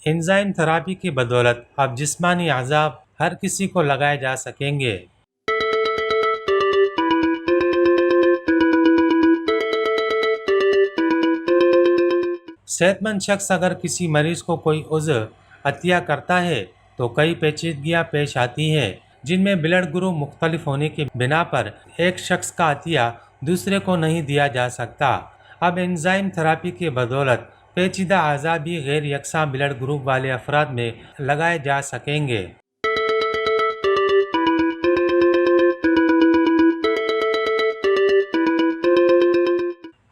Enzyme therapy की बदौलत अब जिस्मानी अज़ाब हर किसी को लगाए जा सकेंगे। सेहतमंद शख्स अगर किसी मरीज को कोई उज़्र अतिया करता है तो कई पेचीदगियां पेश आती हैं, जिनमें ब्लड ग्रुप मुख्तलिफ होने की बिना पर एक शख्स का अतिया दूसरे को नहीं दिया जा सकता। अब एंजाइम थेरेपी की बदौलत पेचीदा अज़ा भी गैर यकसा ब्लड ग्रुप वाले अफराद में लगाए जा सकेंगे।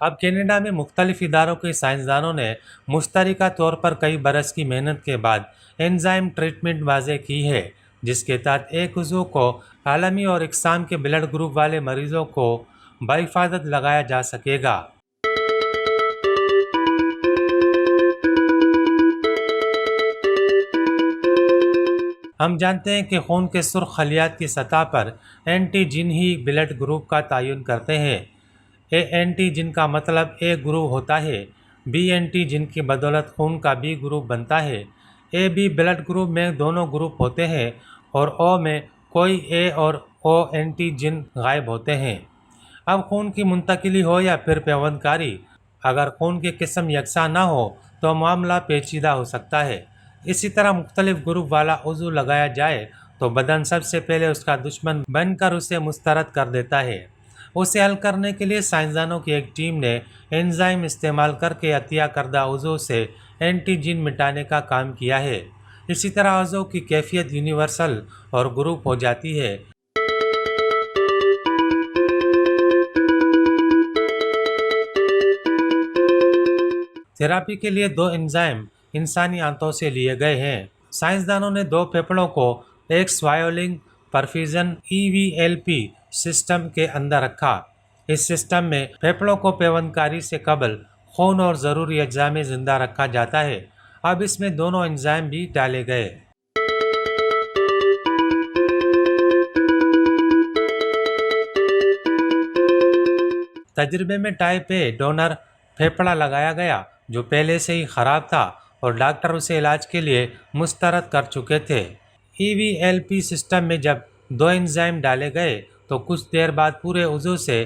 अब कनाडा में मुख्तलिफ इदारों के साइंसदानों ने मुश्तरका तौर पर कई बरस की मेहनत के बाद एंजाइम ट्रीटमेंट वाज़े की है, जिसके तहत एक उज़्व को आलमी और इकसाम के ब्लड ग्रुप वाले मरीजों को बाहिफाजत लगाया जा सकेगा। हम जानते हैं कि खून के सुर्ख खलियात की सतह पर एंटीजन ही ब्लड ग्रुप का तयन करते हैं। ए एंटीजन का मतलब ए ग्रुप होता है। बी एंटीजन की बदौलत खून का बी ग्रुप बनता है। ए बी ब्लड ग्रुप में दोनों ग्रुप होते हैं और ओ में कोई ए और ओ एंटीजन गायब होते हैं। अब खून की मुंतकिली हो या फिर पेवंदकारी, अगर खून की किस्म यकसा ना हो तो मामला पेचीदा हो सकता है। इसी तरह मुख्तलिफ ग्रुप वाला उज़्व लगाया जाए तो बदन सबसे पहले उसका दुश्मन बनकर उसे मुस्तरद कर देता है। उसे हल करने के लिए साइंसदानों की एक टीम ने एंजाइम इस्तेमाल करके अतिया करदा उज़्व से एंटीजन मिटाने का काम किया है। इसी तरह उज़्व की कैफियत यूनिवर्सल और ग्रुप हो जाती है। थेरेपी के लिए दो एंजाइम इंसानी आंतों से लिए गए हैं। साइंसदानों ने दो फेफड़ों को एक स्वायोलिंग परफ्यूजन EVLP सिस्टम के अंदर रखा। इस सिस्टम में फेफड़ों को पेवंदकारी से कबल खून और ज़रूरी अज्जा में जिंदा रखा जाता है। अब इसमें दोनों एंजाइम भी डाले गए। तजर्बे में टाइप ए डोनर फेफड़ा लगाया गया जो पहले से ही ख़राब था और डॉक्टर उसे इलाज के लिए मुस्तरद कर चुके थे। EVLP सिस्टम में जब दो एंजाइम डाले गए तो कुछ देर बाद पूरे उज़्व से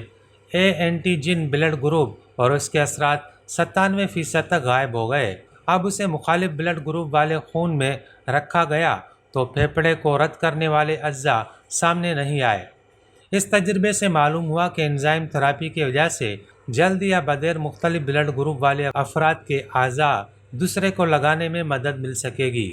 ए एंटीजन ब्लड ग्रुप और उसके असरात 97% तक गायब हो गए। अब उसे मुखालिफ ब्लड ग्रुप वाले खून में रखा गया तो फेफड़े को रद्द करने वाले अज्जा सामने नहीं आए। इस तजर्बे से मालूम हुआ कि एंजाइम थेरेपी की वजह से जल्द या बदेर मुख्तलिफ ब्लड ग्रुप वाले अफराद के अज़ा दूसरे को लगाने में मदद मिल सकेगी।